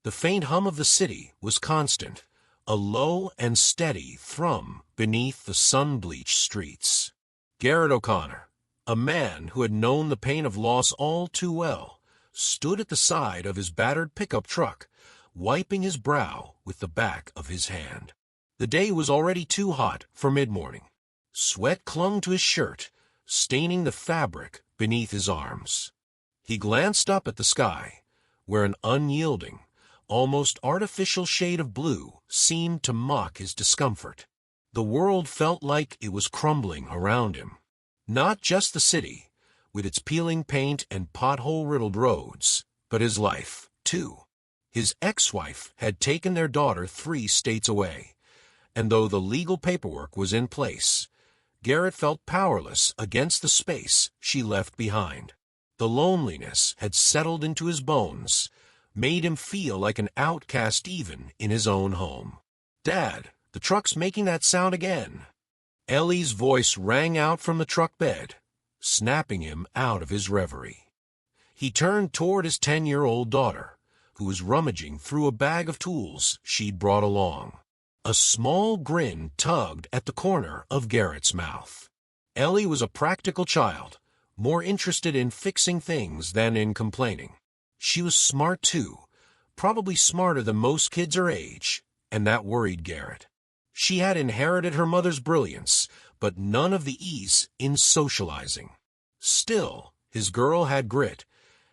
The faint hum of the city was constant, a low and steady thrum beneath the sun-bleached streets. Garrett O'Connor, a man who had known the pain of loss all too well, stood at the side of his battered pickup truck, wiping his brow with the back of his hand. The day was already too hot for mid-morning. Sweat clung to his shirt, staining the fabric beneath his arms. He glanced up at the sky, where an unyielding, almost artificial shade of blue seemed to mock his discomfort. The world felt like it was crumbling around him. Not just the city, with its peeling paint and pothole-riddled roads, but his life, too. His ex-wife had taken their daughter 3 states away, and though the legal paperwork was in place, Garrett felt powerless against the space she left behind. The loneliness had settled into his bones, made him feel like an outcast even in his own home. "Dad, the truck's making that sound again." Ellie's voice rang out from the truck bed, snapping him out of his reverie. He turned toward his 10-year-old daughter, who was rummaging through a bag of tools she'd brought along. A small grin tugged at the corner of Garrett's mouth. Ellie was a practical child, more interested in fixing things than in complaining. She was smart too, probably smarter than most kids her age, and that worried Garrett. She had inherited her mother's brilliance, but none of the ease in socializing. Still, his girl had grit,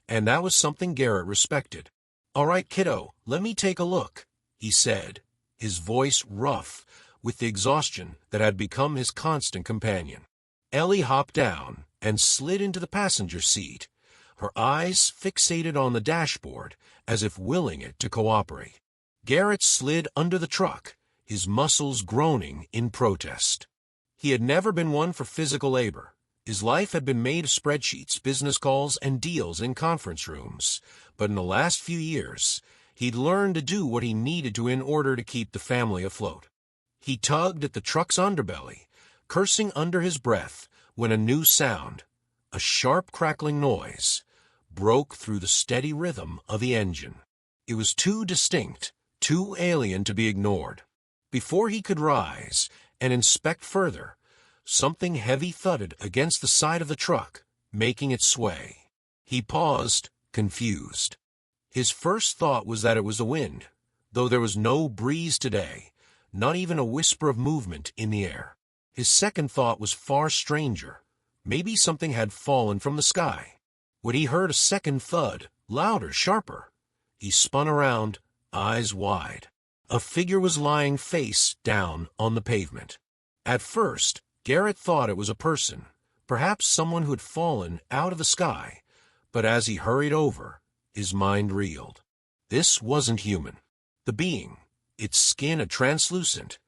and that was something Garrett respected. "All right, kiddo, let me take a look," he said, his voice rough with the exhaustion that had become his constant companion. Ellie hopped down and slid into the passenger seat, her eyes fixated on the dashboard as if willing it to cooperate. Garrett slid under the truck, his muscles groaning in protest. He had never been one for physical labor. His life had been made of spreadsheets, business calls, and deals in conference rooms, but in the last few years, he'd learned to do what he needed to in order to keep the family afloat. He tugged at the truck's underbelly, cursing under his breath when a new sound, a sharp crackling noise, broke through the steady rhythm of the engine. It was too distinct, too alien to be ignored. Before he could rise and inspect further, something heavy thudded against the side of the truck, making it sway. He paused, confused. His first thought was that it was the wind, though there was no breeze today, not even a whisper of movement in the air. His second thought was far stranger. Maybe something had fallen from the sky. When he heard a second thud, louder, sharper, he spun around, eyes wide. A figure was lying face down on the pavement. At first, Garrett thought it was a person, perhaps someone who had fallen out of the sky, but as he hurried over, his mind reeled. This wasn't human. The being, its skin a translucent,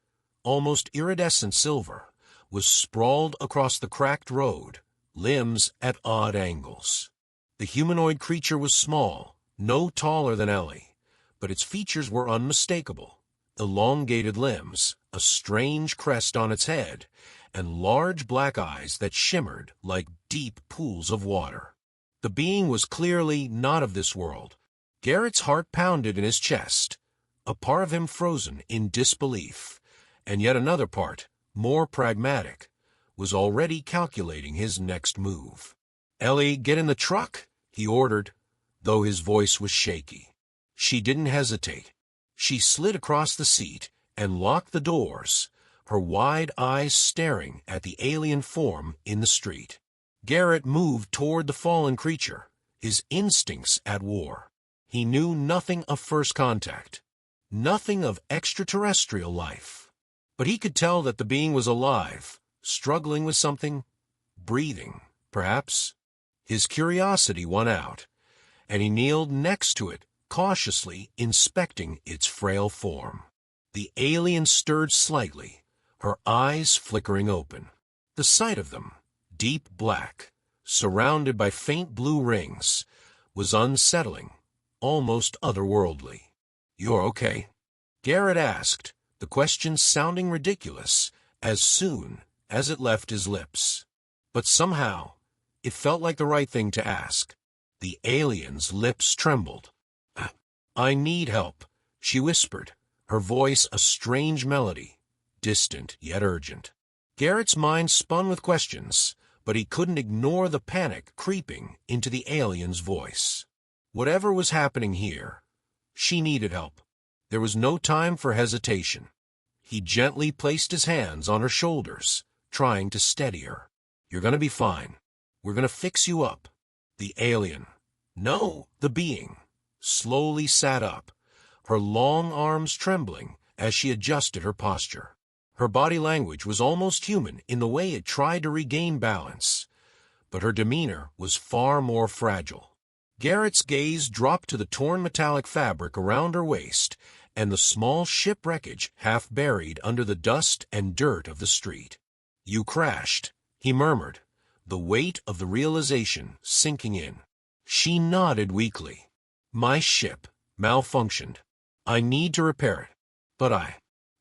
almost iridescent silver, was sprawled across the cracked road, limbs at odd angles. The humanoid creature was small, no taller than Ellie, but its features were unmistakable. Elongated limbs, a strange crest on its head, and large black eyes that shimmered like deep pools of water. The being was clearly not of this world. Garrett's heart pounded in his chest, a part of him frozen in disbelief, and yet another part, more pragmatic, was already calculating his next move. "Ellie, get in the truck," he ordered, though his voice was shaky. She didn't hesitate. She slid across the seat and locked the doors, her wide eyes staring at the alien form in the street. Garrett moved toward the fallen creature, his instincts at war. He knew nothing of first contact, nothing of extraterrestrial life. But he could tell that the being was alive, struggling with something, breathing, perhaps. His curiosity won out, and he kneeled next to it, cautiously inspecting its frail form. The alien stirred slightly, her eyes flickering open. The sight of them, deep black, surrounded by faint blue rings, was unsettling, almost otherworldly. "You're okay?" Garrett asked, the question sounding ridiculous as soon as it left his lips. But somehow, it felt like the right thing to ask. The alien's lips trembled. "I need help," she whispered, her voice a strange melody, distant yet urgent. Garrett's mind spun with questions, but he couldn't ignore the panic creeping into the alien's voice. Whatever was happening here, she needed help. There was no time for hesitation. He gently placed his hands on her shoulders, trying to steady her. "You're going to be fine. We're going to fix you up." The alien, no, the being, slowly sat up, her long arms trembling as she adjusted her posture. Her body language was almost human in the way it tried to regain balance, but her demeanor was far more fragile. Garrett's gaze dropped to the torn metallic fabric around her waist and the small ship wreckage half buried under the dust and dirt of the street. "You crashed," he murmured, the weight of the realization sinking in. She nodded weakly. "My ship malfunctioned. I need to repair it. But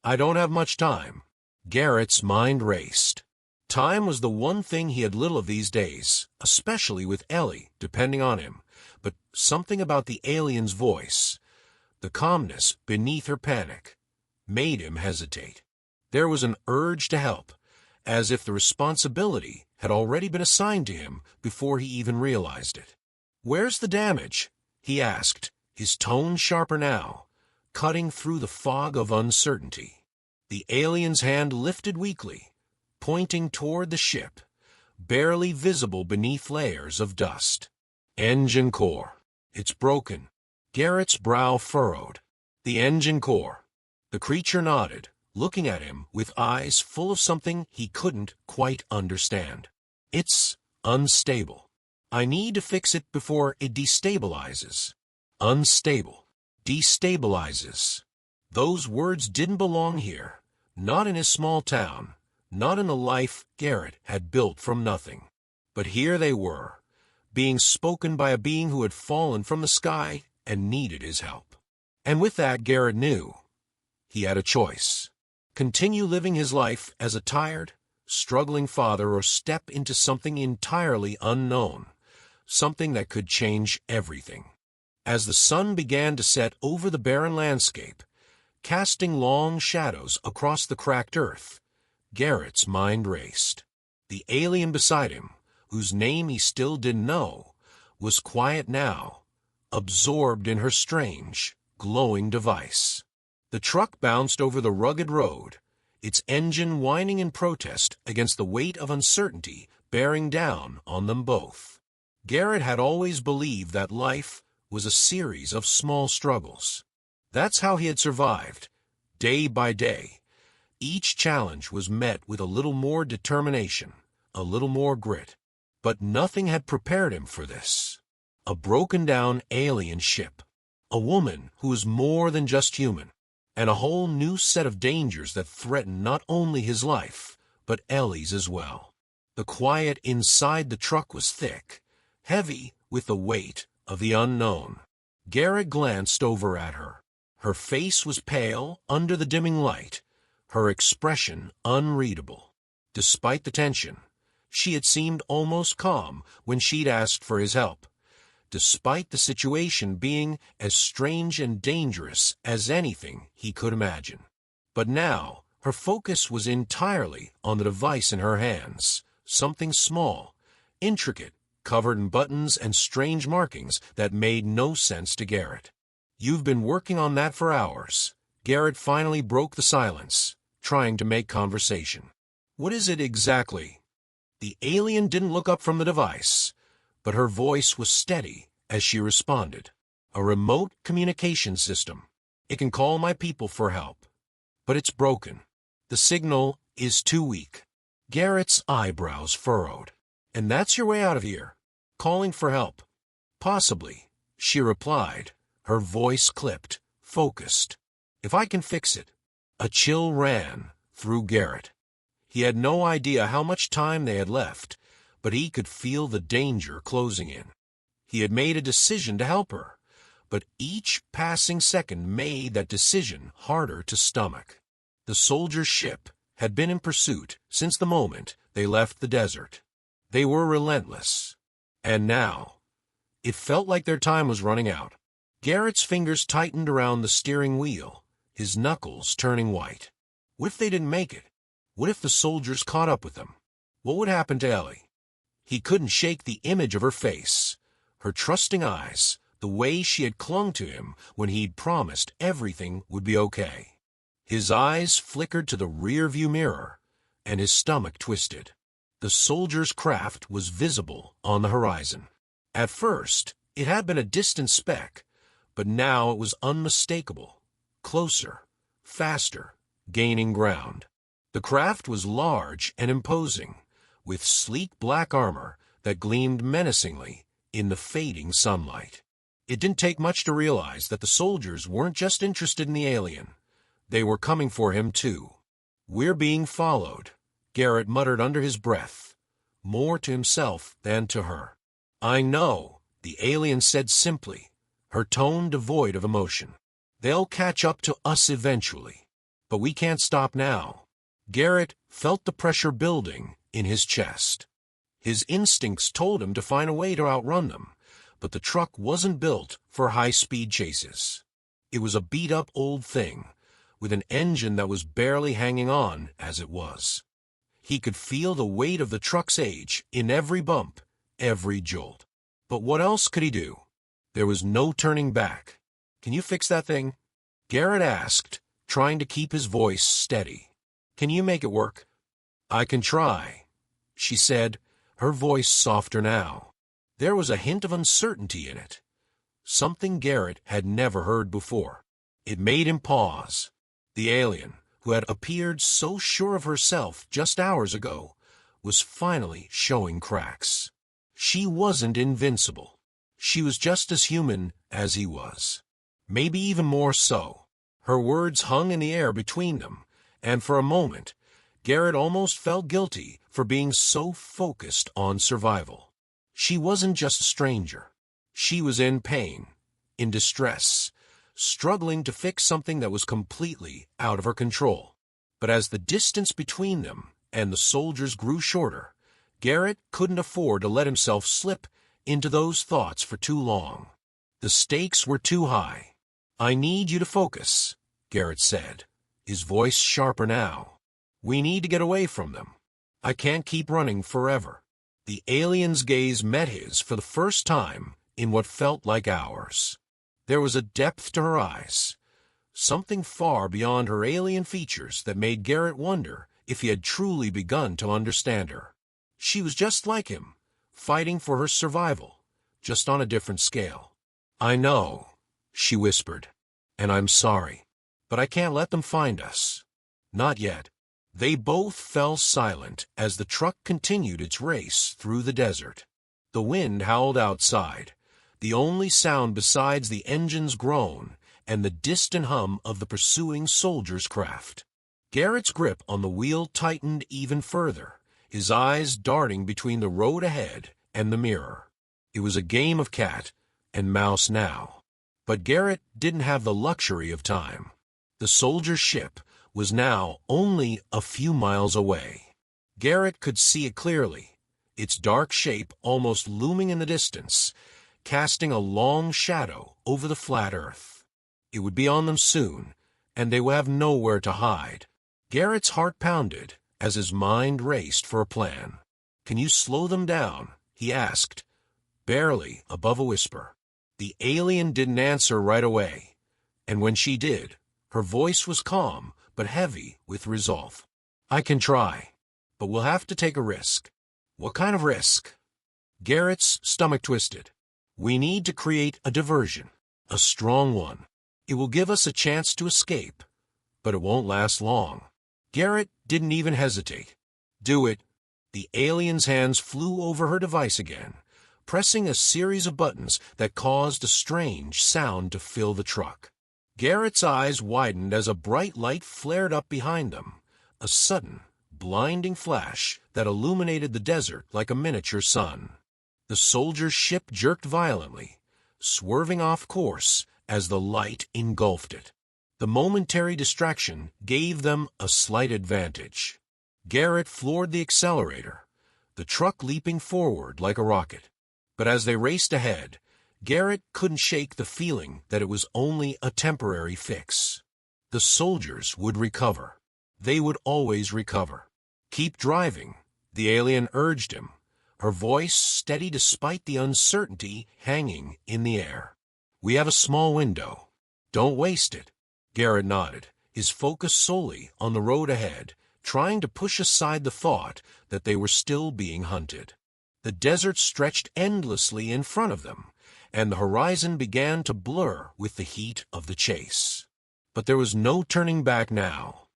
I don't have much time." Garrett's mind raced. Time was the one thing he had little of these days, especially with Ellie depending on him, but something about the alien's voice, the calmness beneath her panic, made him hesitate. There was an urge to help, as if the responsibility had already been assigned to him before he even realized it. "Where's the damage?" he asked, his tone sharper now, cutting through the fog of uncertainty. The alien's hand lifted weakly, pointing toward the ship, barely visible beneath layers of dust. "Engine core. It's broken." Garrett's brow furrowed. "The engine core." The creature nodded, looking at him with eyes full of something he couldn't quite understand. "It's unstable. I need to fix it before it destabilizes." Unstable. Destabilizes. Those words didn't belong here, not in his small town, not in the life Garrett had built from nothing. But here they were, being spoken by a being who had fallen from the sky and needed his help. And with that, Garrett knew he had a choice. Continue living his life as a tired, struggling father, or step into something entirely unknown, something that could change everything. As the sun began to set over the barren landscape, casting long shadows across the cracked earth, Garrett's mind raced. The alien beside him, whose name he still didn't know, was quiet now, absorbed in her strange, glowing device. The truck bounced over the rugged road, its engine whining in protest against the weight of uncertainty bearing down on them both. Garrett had always believed that life was a series of small struggles. That's how he had survived, day by day. Each challenge was met with a little more determination, a little more grit. But nothing had prepared him for this. A broken-down alien ship, a woman who was more than just human, and a whole new set of dangers that threatened not only his life, but Ellie's as well. The quiet inside the truck was thick, heavy with the weight of the unknown. Garrett glanced over at her. Her face was pale under the dimming light, her expression unreadable. Despite the tension, she had seemed almost calm when she'd asked for his help, despite the situation being as strange and dangerous as anything he could imagine. But now, her focus was entirely on the device in her hands, something small, intricate, covered in buttons and strange markings that made no sense to Garrett. "You've been working on that for hours." Garrett finally broke the silence, trying to make conversation. "What is it exactly?" The alien didn't look up from the device, but her voice was steady as she responded. "A remote communication system. It can call my people for help. But it's broken. The signal is too weak." Garrett's eyebrows furrowed. "And that's your way out of here? Calling for help?" "Possibly," she replied, her voice clipped, focused. "If I can fix it." A chill ran through Garrett. He had no idea how much time they had left, but he could feel the danger closing in. He had made a decision to help her, but each passing second made that decision harder to stomach. The soldier's ship had been in pursuit since the moment they left the desert. They were relentless. And now, it felt like their time was running out. Garrett's fingers tightened around the steering wheel, his knuckles turning white. What if they didn't make it? What if the soldiers caught up with them? What would happen to Ellie? He couldn't shake the image of her face, her trusting eyes, the way she had clung to him when he'd promised everything would be okay. His eyes flickered to the rear-view mirror, and his stomach twisted. The soldier's craft was visible on the horizon. At first, it had been a distant speck, but now it was unmistakable, closer, faster, gaining ground. The craft was large and imposing, with sleek black armor that gleamed menacingly in the fading sunlight. It didn't take much to realize that the soldiers weren't just interested in the alien. They were coming for him, too. "We're being followed," Garrett muttered under his breath, more to himself than to her. "I know," the alien said simply, her tone devoid of emotion. "They'll catch up to us eventually, but we can't stop now." Garrett felt the pressure building in his chest. His instincts told him to find a way to outrun them, but the truck wasn't built for high-speed chases. It was a beat-up old thing, with an engine that was barely hanging on as it was. He could feel the weight of the truck's age in every bump, every jolt. But what else could he do? There was no turning back. "Can you fix that thing?" Garrett asked, trying to keep his voice steady. "Can you make it work?" "I can try," she said, her voice softer now. There was a hint of uncertainty in it, something Garrett had never heard before. It made him pause. The alien, who had appeared so sure of herself just hours ago, was finally showing cracks. She wasn't invincible. She was just as human as he was. Maybe even more so. Her words hung in the air between them, and for a moment, Garrett almost felt guilty for being so focused on survival. She wasn't just a stranger. She was in pain, in distress, struggling to fix something that was completely out of her control. But as the distance between them and the soldiers grew shorter, Garrett couldn't afford to let himself slip into those thoughts for too long. The stakes were too high. "I need you to focus," Garrett said, his voice sharper now. "We need to get away from them. I can't keep running forever." The alien's gaze met his for the first time in what felt like hours. There was a depth to her eyes, something far beyond her alien features that made Garrett wonder if he had truly begun to understand her. She was just like him, fighting for her survival, just on a different scale. "I know," she whispered, "and I'm sorry, but I can't let them find us. Not yet." They both fell silent as the truck continued its race through the desert. The wind howled outside, the only sound besides the engine's groan and the distant hum of the pursuing soldier's craft. Garrett's grip on the wheel tightened even further, his eyes darting between the road ahead and the mirror. It was a game of cat and mouse now. But Garrett didn't have the luxury of time. The soldier's ship was now only a few miles away. Garrett could see it clearly, its dark shape almost looming in the distance, casting a long shadow over the flat earth. It would be on them soon, and they would have nowhere to hide. Garrett's heart pounded as his mind raced for a plan. "Can you slow them down?" he asked, barely above a whisper. The alien didn't answer right away, and when she did, her voice was calm but heavy with resolve. "I can try, but we'll have to take a risk." "What kind of risk?" Garrett's stomach twisted. "We need to create a diversion, a strong one. It will give us a chance to escape, but it won't last long." Garrett didn't even hesitate. "Do it." The alien's hands flew over her device again, pressing a series of buttons that caused a strange sound to fill the truck. Garrett's eyes widened as a bright light flared up behind them, a sudden, blinding flash that illuminated the desert like a miniature sun. The soldier's ship jerked violently, swerving off course as the light engulfed it. The momentary distraction gave them a slight advantage. Garrett floored the accelerator, the truck leaping forward like a rocket. But as they raced ahead, Garrett couldn't shake the feeling that it was only a temporary fix. The soldiers would recover. They would always recover. "Keep driving," the alien urged him, her voice steady despite the uncertainty hanging in the air. "We have a small window. Don't waste it." Garrett nodded, his focus solely on the road ahead, trying to push aside the thought that they were still being hunted. The desert stretched endlessly in front of them, and the horizon began to blur with the heat of the chase. But there was no turning back now.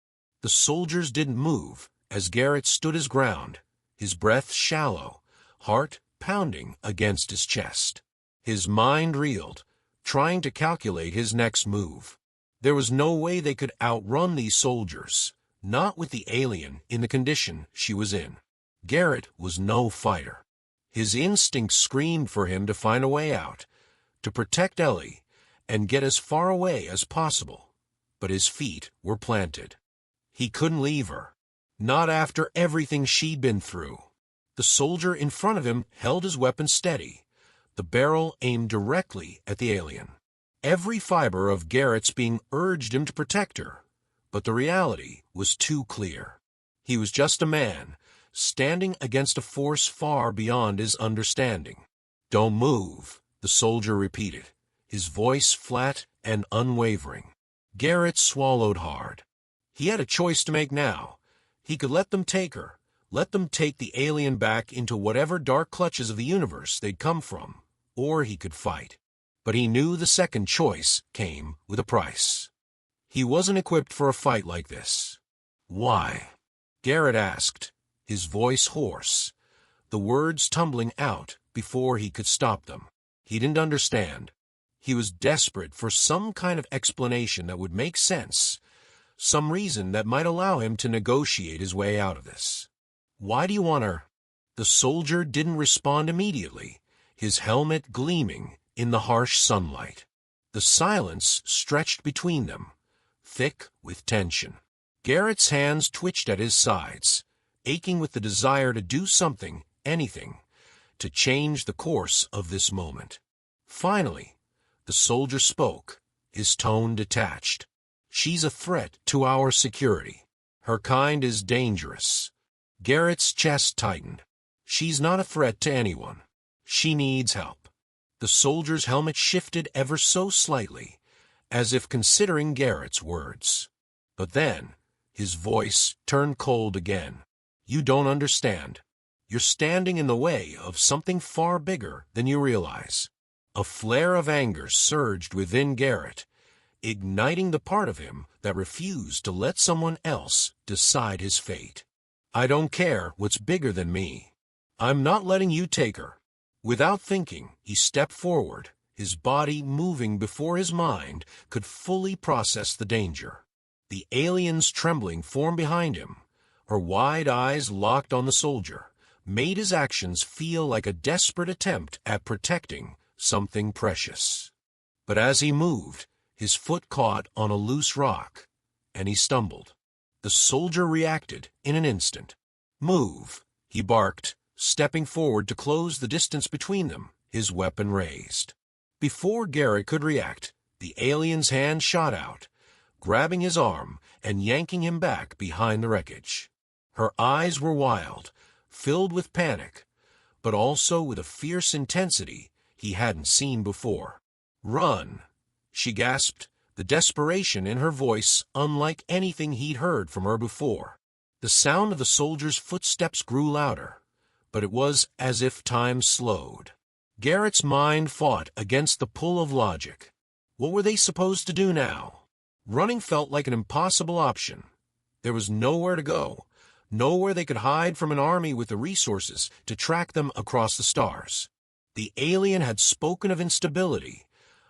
The soldiers didn't move as Garrett stood his ground, his breath shallow, heart pounding against his chest. His mind reeled, trying to calculate his next move. There was no way they could outrun these soldiers, not with the alien in the condition she was in. Garrett was no fighter. His instinct screamed for him to find a way out, to protect Ellie, and get as far away as possible. But his feet were planted. He couldn't leave her. Not after everything she'd been through. The soldier in front of him held his weapon steady, the barrel aimed directly at the alien. Every fiber of Garrett's being urged him to protect her, but the reality was too clear. He was just a man, standing against a force far beyond his understanding. "Don't move," the soldier repeated, his voice flat and unwavering. Garrett swallowed hard. He had a choice to make now. He could let them take her, let them take the alien back into whatever dark clutches of the universe they'd come from, or he could fight. But he knew the second choice came with a price. He wasn't equipped for a fight like this. "Why?" Garrett asked, his voice hoarse, the words tumbling out before he could stop them. He didn't understand. He was desperate for some kind of explanation that would make sense, some reason that might allow him to negotiate his way out of this. "Why do you want her?" The soldier didn't respond immediately, his helmet gleaming in the harsh sunlight. The silence stretched between them, thick with tension. Garrett's hands twitched at his sides, aching with the desire to do something, anything, to change the course of this moment. Finally, the soldier spoke, his tone detached. "She's a threat to our security. Her kind is dangerous." Garrett's chest tightened. "She's not a threat to anyone. She needs help." The soldier's helmet shifted ever so slightly, as if considering Garrett's words. But then, his voice turned cold again. "You don't understand. You're standing in the way of something far bigger than you realize." A flare of anger surged within Garrett, igniting the part of him that refused to let someone else decide his fate. "I don't care what's bigger than me. I'm not letting you take her." Without thinking, he stepped forward, his body moving before his mind could fully process the danger. The alien's trembling form behind him, her wide eyes locked on the soldier, made his actions feel like a desperate attempt at protecting something precious. But as he moved, his foot caught on a loose rock, and he stumbled. The soldier reacted in an instant. "Move," he barked, stepping forward to close the distance between them, his weapon raised. Before Garrett could react, the alien's hand shot out, grabbing his arm and yanking him back behind the wreckage. Her eyes were wild, filled with panic, but also with a fierce intensity he hadn't seen before. "Run," she gasped, the desperation in her voice unlike anything he'd heard from her before. The sound of the soldier's footsteps grew louder, but it was as if time slowed. Garrett's mind fought against the pull of logic. What were they supposed to do now? Running felt like an impossible option. There was nowhere to go, nowhere they could hide from an army with the resources to track them across the stars. The alien had spoken of instability,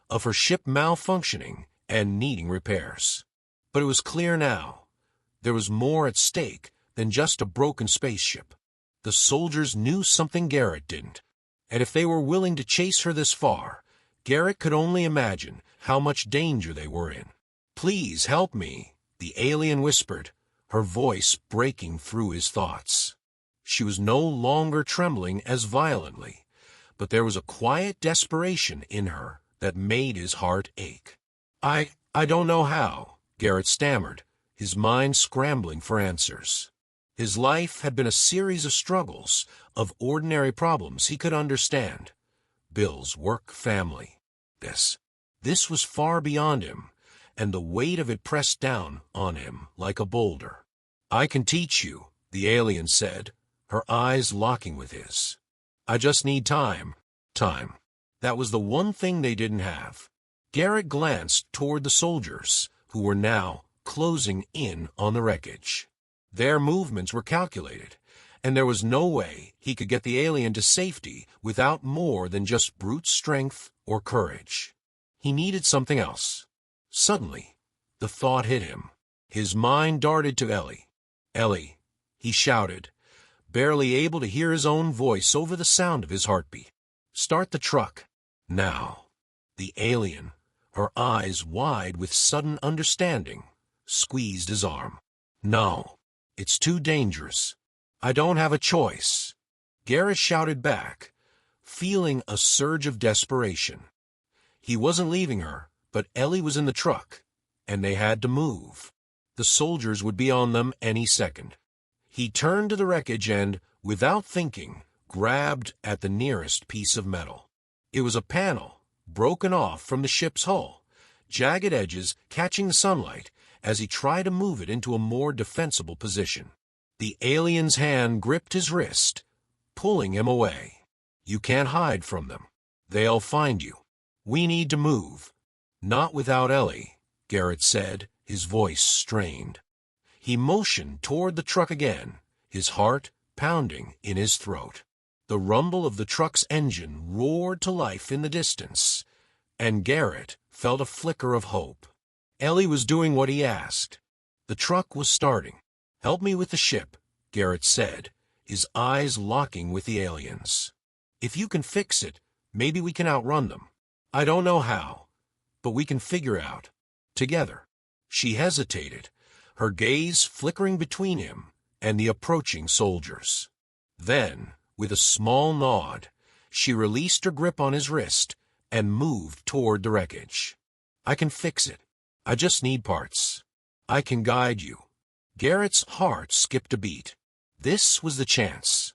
of her ship malfunctioning and needing repairs. But it was clear now. There was more at stake than just a broken spaceship. The soldiers knew something Garrett didn't, and if they were willing to chase her this far, Garrett could only imagine how much danger they were in. "Please help me," the alien whispered, her voice breaking through his thoughts. She was no longer trembling as violently, but there was a quiet desperation in her that made his heart ache. I don't know how," Garrett stammered, his mind scrambling for answers. His life had been a series of struggles, of ordinary problems he could understand. Bills, work, family. This was far beyond him, and the weight of it pressed down on him like a boulder. "I can teach you," the alien said, her eyes locking with his. "I just need time." Time. That was the one thing they didn't have. Garrett glanced toward the soldiers, who were now closing in on the wreckage. Their movements were calculated, and there was no way he could get the alien to safety without more than just brute strength or courage. He needed something else. Suddenly, the thought hit him. His mind darted to Ellie. "Ellie," he shouted, barely able to hear his own voice over the sound of his heartbeat. "Start the truck. Now." The alien, her eyes wide with sudden understanding, squeezed his arm. "No, it's too dangerous. I don't have a choice," Garrett shouted back, feeling a surge of desperation. He wasn't leaving her, but Ellie was in the truck, and they had to move. The soldiers would be on them any second. He turned to the wreckage and, without thinking, grabbed at the nearest piece of metal. It was a panel, broken off from the ship's hull, jagged edges catching the sunlight as he tried to move it into a more defensible position. The alien's hand gripped his wrist, pulling him away. "You can't hide from them. They'll find you. We need to move." "Not without Ellie," Garrett said, his voice strained. He motioned toward the truck again, his heart pounding in his throat. The rumble of the truck's engine roared to life in the distance, and Garrett felt a flicker of hope. Ellie was doing what he asked. The truck was starting. "Help me with the ship," Garrett said, his eyes locking with the alien's. "If you can fix it, maybe we can outrun them. I don't know how, but we can figure out. Together." She hesitated, her gaze flickering between him and the approaching soldiers. Then, with a small nod, she released her grip on his wrist and moved toward the wreckage. "I can fix it. I just need parts. I can guide you." Garrett's heart skipped a beat. This was the chance.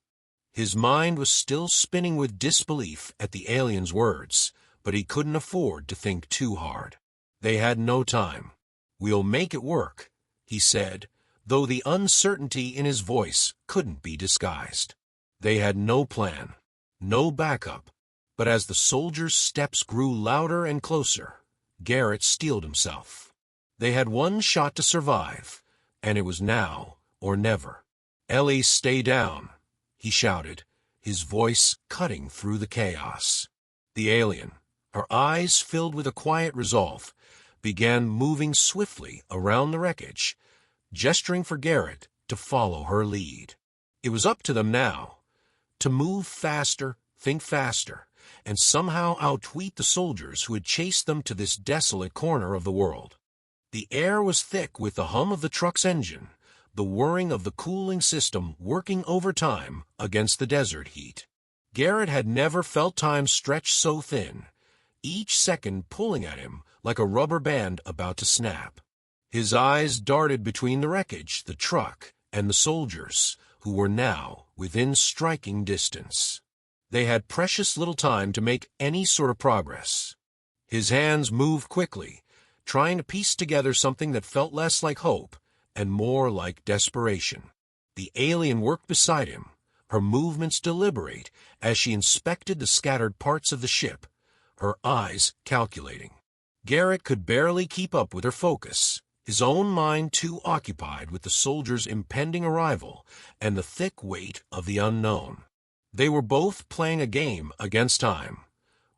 His mind was still spinning with disbelief at the alien's words, but he couldn't afford to think too hard. They had no time. "We'll make it work," he said, though the uncertainty in his voice couldn't be disguised. They had no plan, no backup, but as the soldiers' steps grew louder and closer, Garrett steeled himself. They had one shot to survive, and it was now or never. "Ellie, stay down," he shouted, his voice cutting through the chaos. The alien, her eyes filled with a quiet resolve, began moving swiftly around the wreckage, gesturing for Garrett to follow her lead. It was up to them now, to move faster, think faster, and somehow outwit the soldiers who had chased them to this desolate corner of the world. The air was thick with the hum of the truck's engine, the whirring of the cooling system working overtime against the desert heat. Garrett had never felt time stretch so thin, each second pulling at him like a rubber band about to snap. His eyes darted between the wreckage, the truck, and the soldiers, who were now within striking distance. They had precious little time to make any sort of progress. His hands moved quickly, trying to piece together something that felt less like hope and more like desperation. The alien worked beside him, her movements deliberate as she inspected the scattered parts of the ship, her eyes calculating. Garrett could barely keep up with her focus, his own mind too occupied with the soldiers' impending arrival and the thick weight of the unknown. They were both playing a game against time,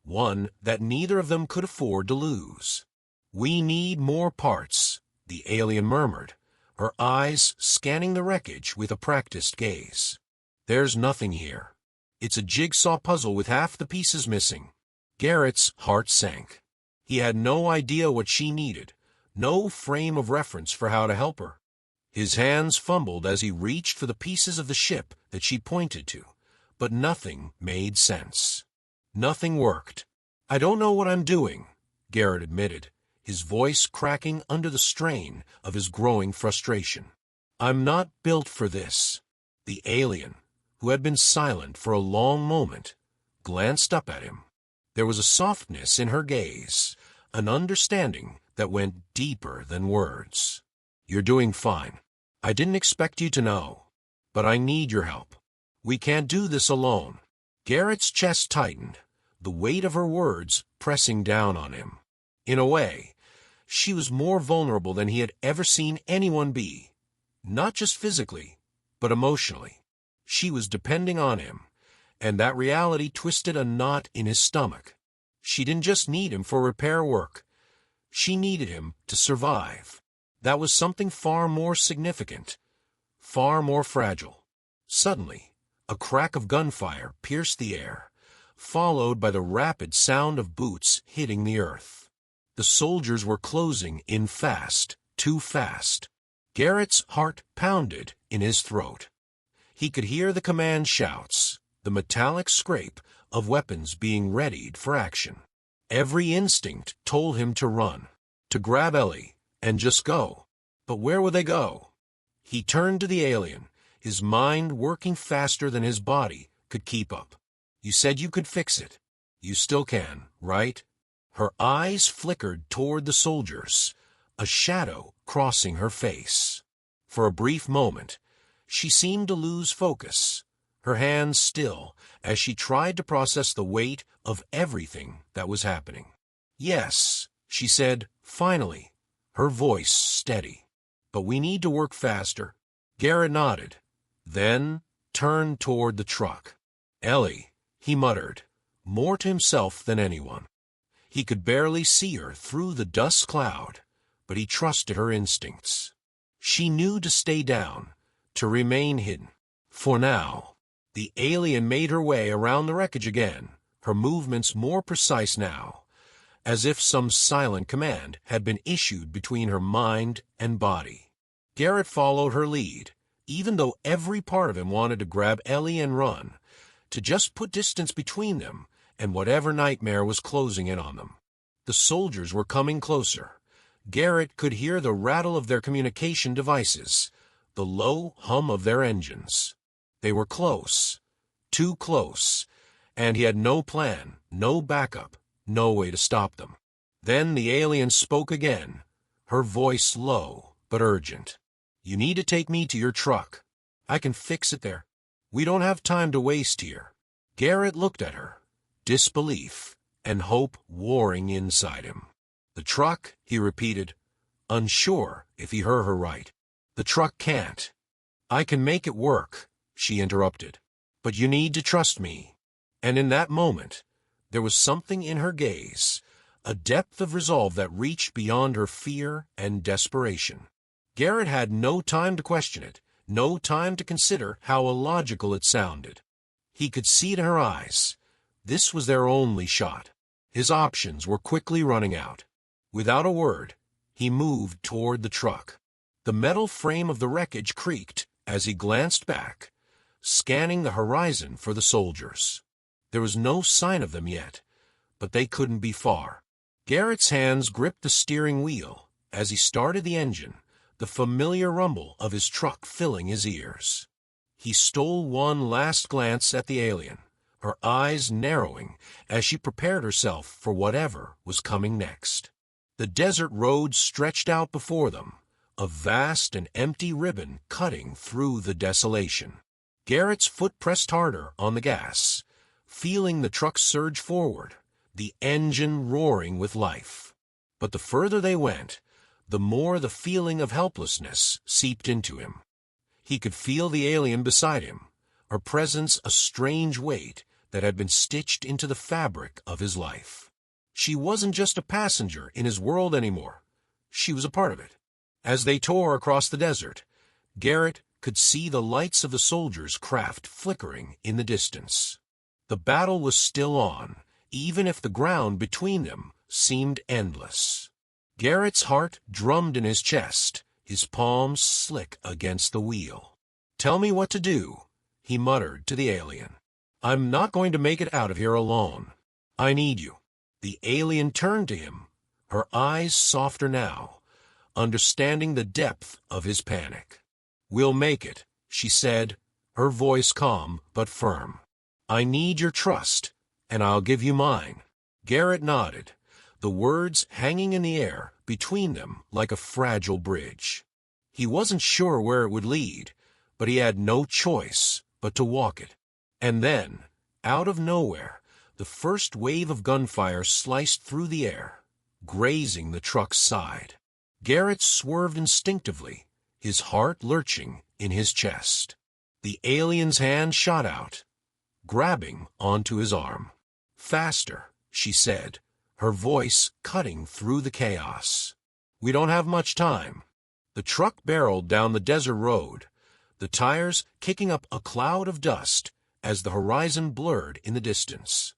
one that neither of them could afford to lose. "We need more parts," the alien murmured, her eyes scanning the wreckage with a practiced gaze. "There's nothing here. It's a jigsaw puzzle with half the pieces missing." Garrett's heart sank. He had no idea what she needed, no frame of reference for how to help her. His hands fumbled as he reached for the pieces of the ship that she pointed to, but nothing made sense. Nothing worked. I don't know what I'm doing, Garrett admitted, his voice cracking under the strain of his growing frustration. I'm not built for this. The alien, who had been silent for a long moment, glanced up at him. There was a softness in her gaze, an understanding that went deeper than words. You're doing fine. I didn't expect you to know, but I need your help. We can't do this alone. Garrett's chest tightened, the weight of her words pressing down on him. In a way, she was more vulnerable than he had ever seen anyone be, not just physically, but emotionally. She was depending on him, and that reality twisted a knot in his stomach. She didn't just need him for repair work. She needed him to survive. That was something far more significant, far more fragile. Suddenly, a crack of gunfire pierced the air, followed by the rapid sound of boots hitting the earth. The soldiers were closing in fast, too fast. Garrett's heart pounded in his throat. He could hear the command shouts, the metallic scrape of weapons being readied for action. Every instinct told him to run, to grab Ellie, and just go. But where would they go? He turned to the alien, his mind working faster than his body could keep up. You said you could fix it. You still can, right? Her eyes flickered toward the soldiers, a shadow crossing her face. For a brief moment, she seemed to lose focus, her hands still as she tried to process the weight of everything that was happening. Yes, she said, finally, her voice steady. But we need to work faster. Garrett nodded, then turned toward the truck. Ellie, he muttered, more to himself than anyone. He could barely see her through the dust cloud, but he trusted her instincts. She knew to stay down, to remain hidden. For now, the alien made her way around the wreckage again, her movements more precise now, as if some silent command had been issued between her mind and body. Garrett followed her lead, even though every part of him wanted to grab Ellie and run, to just put distance between them and whatever nightmare was closing in on them. The soldiers were coming closer. Garrett could hear the rattle of their communication devices, the low hum of their engines. They were close, too close, and he had no plan, no backup, no way to stop them. Then the alien spoke again, her voice low but urgent. You need to take me to your truck. I can fix it there. We don't have time to waste here. Garrett looked at her, disbelief and hope warring inside him. The truck, he repeated, unsure if he heard her right. The truck can't. I can make it work, she interrupted. But you need to trust me. And in that moment, there was something in her gaze, a depth of resolve that reached beyond her fear and desperation. Garrett had no time to question it, no time to consider how illogical it sounded. He could see it in her eyes. This was their only shot. His options were quickly running out. Without a word, he moved toward the truck. The metal frame of the wreckage creaked as he glanced back, scanning the horizon for the soldiers. There was no sign of them yet, but they couldn't be far. Garrett's hands gripped the steering wheel as he started the engine, the familiar rumble of his truck filling his ears. He stole one last glance at the alien, her eyes narrowing as she prepared herself for whatever was coming next. The desert road stretched out before them, a vast and empty ribbon cutting through the desolation. Garrett's foot pressed harder on the gas, feeling the truck surge forward, the engine roaring with life. But the further they went, the more the feeling of helplessness seeped into him. He could feel the alien beside him, her presence a strange weight that had been stitched into the fabric of his life. She wasn't just a passenger in his world anymore. She was a part of it. As they tore across the desert, Garrett could see the lights of the soldiers' craft flickering in the distance. The battle was still on, even if the ground between them seemed endless. Garrett's heart drummed in his chest, his palms slick against the wheel. "Tell me what to do," he muttered to the alien. "I'm not going to make it out of here alone." I need you. The alien turned to him, her eyes softer now, understanding the depth of his panic. We'll make it, she said, her voice calm but firm. I need your trust, and I'll give you mine. Garrett nodded, the words hanging in the air between them like a fragile bridge. He wasn't sure where it would lead, but he had no choice but to walk it. And then, out of nowhere, the first wave of gunfire sliced through the air, grazing the truck's side. Garrett swerved instinctively, his heart lurching in his chest. The alien's hand shot out, grabbing onto his arm. Faster, she said, her voice cutting through the chaos. We don't have much time. The truck barreled down the desert road, the tires kicking up a cloud of dust as the horizon blurred in the distance.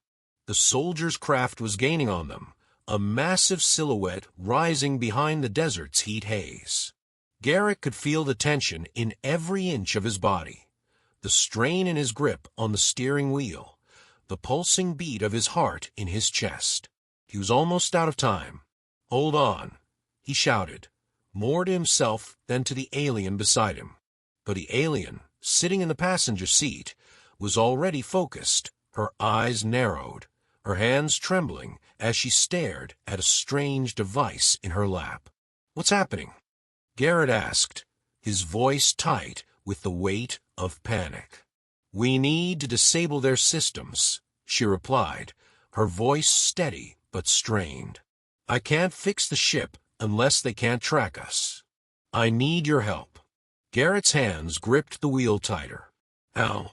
The soldier's craft was gaining on them, a massive silhouette rising behind the desert's heat haze. Garrett could feel the tension in every inch of his body, the strain in his grip on the steering wheel, the pulsing beat of his heart in his chest. He was almost out of time. Hold on, he shouted, more to himself than to the alien beside him. But the alien, sitting in the passenger seat, was already focused, her eyes narrowed, her hands trembling as she stared at a strange device in her lap. What's happening? Garrett asked, his voice tight with the weight of panic. We need to disable their systems, she replied, her voice steady but strained. I can't fix the ship unless they can't track us. I need your help. Garrett's hands gripped the wheel tighter. How?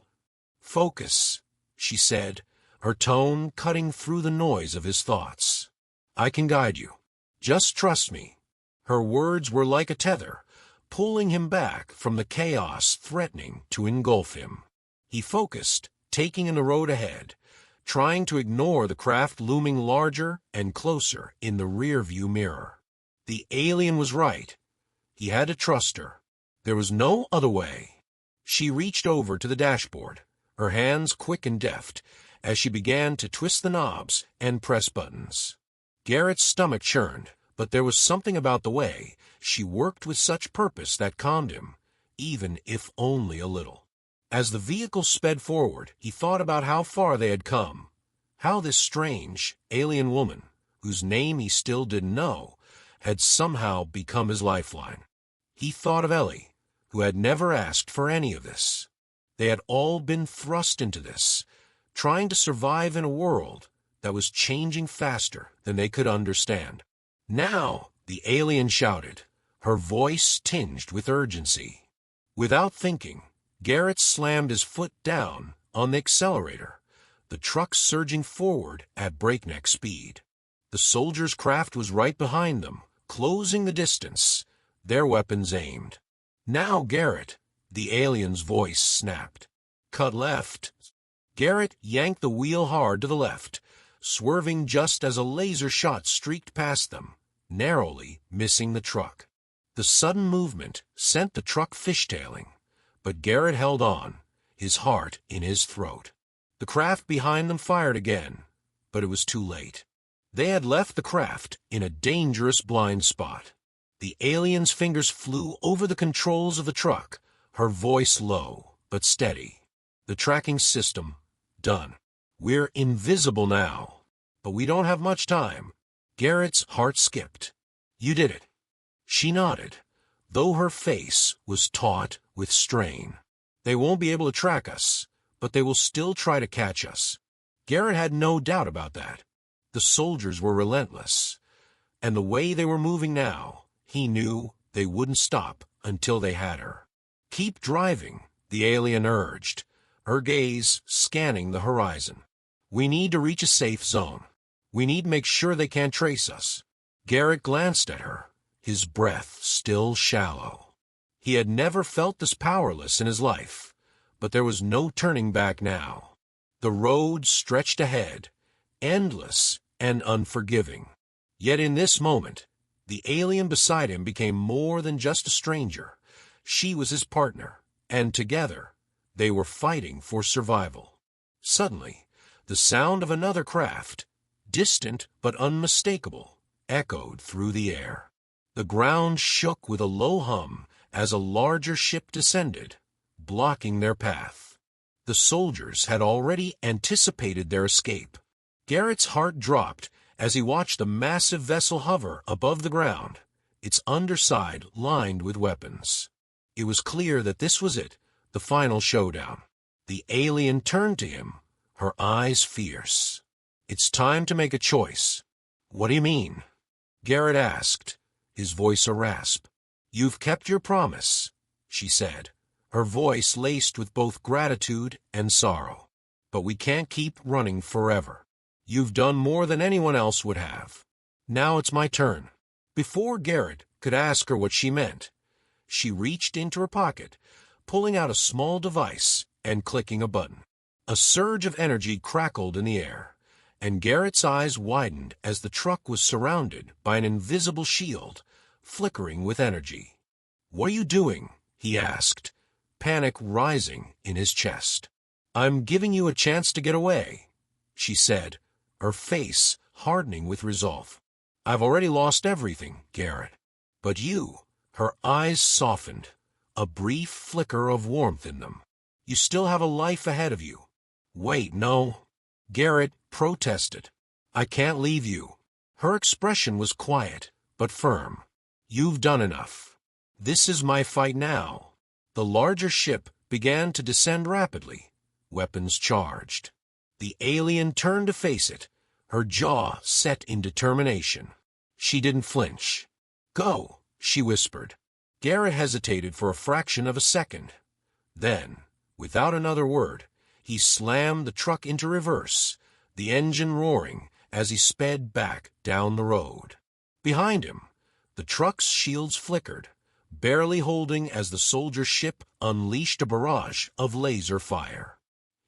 Focus, she said, her tone cutting through the noise of his thoughts. I can guide you. Just trust me. Her words were like a tether, pulling him back from the chaos threatening to engulf him. He focused, taking in the road ahead, trying to ignore the craft looming larger and closer in the rearview mirror. The alien was right. He had to trust her. There was no other way. She reached over to the dashboard, her hands quick and deft, as she began to twist the knobs and press buttons. Garrett's stomach churned, but there was something about the way she worked with such purpose that calmed him, even if only a little. As the vehicle sped forward, he thought about how far they had come, how this strange, alien woman, whose name he still didn't know, had somehow become his lifeline. He thought of Ellie, who had never asked for any of this. They had all been thrust into this, trying to survive in a world that was changing faster than they could understand. Now, the alien shouted, her voice tinged with urgency. Without thinking, Garrett slammed his foot down on the accelerator, the truck surging forward at breakneck speed. The soldiers' craft was right behind them, closing the distance, their weapons aimed. Now, Garrett, the alien's voice snapped. Cut left. Garrett yanked the wheel hard to the left, swerving just as a laser shot streaked past them, narrowly missing the truck. The sudden movement sent the truck fishtailing, but Garrett held on, his heart in his throat. The craft behind them fired again, but it was too late. They had left the craft in a dangerous blind spot. The alien's fingers flew over the controls of the truck, her voice low but steady. The tracking system done. We're invisible now, but we don't have much time. Garrett's heart skipped. You did it. She nodded, though her face was taut with strain. They won't be able to track us, but they will still try to catch us. Garrett had no doubt about that. The soldiers were relentless, and the way they were moving now, he knew they wouldn't stop until they had her. Keep driving, the alien urged, her gaze scanning the horizon. We need to reach a safe zone. We need to make sure they can't trace us. Garrett glanced at her, his breath still shallow. He had never felt this powerless in his life, but there was no turning back now. The road stretched ahead, endless and unforgiving. Yet in this moment, the alien beside him became more than just a stranger. She was his partner, and together, they were fighting for survival. Suddenly, the sound of another craft, distant but unmistakable, echoed through the air. The ground shook with a low hum as a larger ship descended, blocking their path. The soldiers had already anticipated their escape. Garrett's heart dropped as he watched the massive vessel hover above the ground, its underside lined with weapons. It was clear that this was it, the final showdown. The alien turned to him, her eyes fierce. "It's time to make a choice." "What do you mean?" Garrett asked, his voice a rasp. "You've kept your promise," she said, her voice laced with both gratitude and sorrow. "But we can't keep running forever. You've done more than anyone else would have. Now it's my turn." Before Garrett could ask her what she meant, she reached into her pocket, pulling out a small device and clicking a button. A surge of energy crackled in the air, and Garrett's eyes widened as the truck was surrounded by an invisible shield, flickering with energy. "What are you doing?" he asked, panic rising in his chest. "I'm giving you a chance to get away," she said, her face hardening with resolve. "I've already lost everything, Garrett. But you," her eyes softened, a brief flicker of warmth in them. "You still have a life ahead of you." "Wait, no," Garrett protested. "I can't leave you." Her expression was quiet, but firm. "You've done enough. This is my fight now." The larger ship began to descend rapidly, weapons charged. The alien turned to face it, her jaw set in determination. She didn't flinch. "Go," she whispered. Garrett hesitated for a fraction of a second. Then, without another word, he slammed the truck into reverse, the engine roaring as he sped back down the road. Behind him, the truck's shields flickered, barely holding as the soldier ship unleashed a barrage of laser fire.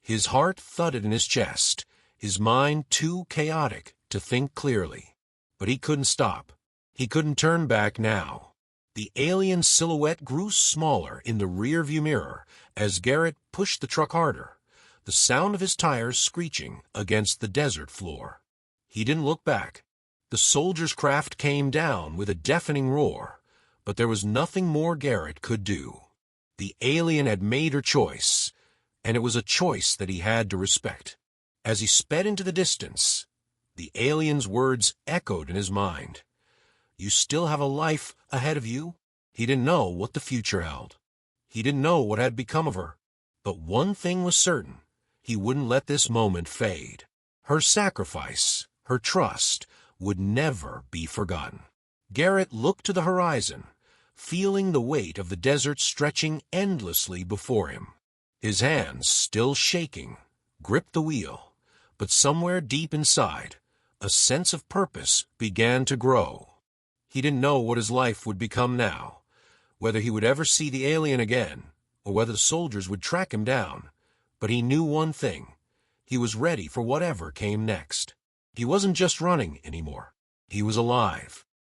His heart thudded in his chest, his mind too chaotic to think clearly. But he couldn't stop. He couldn't turn back now. The alien silhouette grew smaller in the rearview mirror as Garrett pushed the truck harder, the sound of his tires screeching against the desert floor. He didn't look back. The soldier's craft came down with a deafening roar, but there was nothing more Garrett could do. The alien had made her choice, and it was a choice that he had to respect. As he sped into the distance, the alien's words echoed in his mind. You still have a life ahead of you. He didn't know what the future held. He didn't know what had become of her. But one thing was certain. He wouldn't let this moment fade. Her sacrifice, her trust, would never be forgotten. Garrett looked to the horizon, feeling the weight of the desert stretching endlessly before him. His hands, still shaking, gripped the wheel, but somewhere deep inside, a sense of purpose began to grow. He didn't know what his life would become now, whether he would ever see the alien again, or whether the soldiers would track him down, but he knew one thing. He was ready for whatever came next. He wasn't just running anymore. He was alive,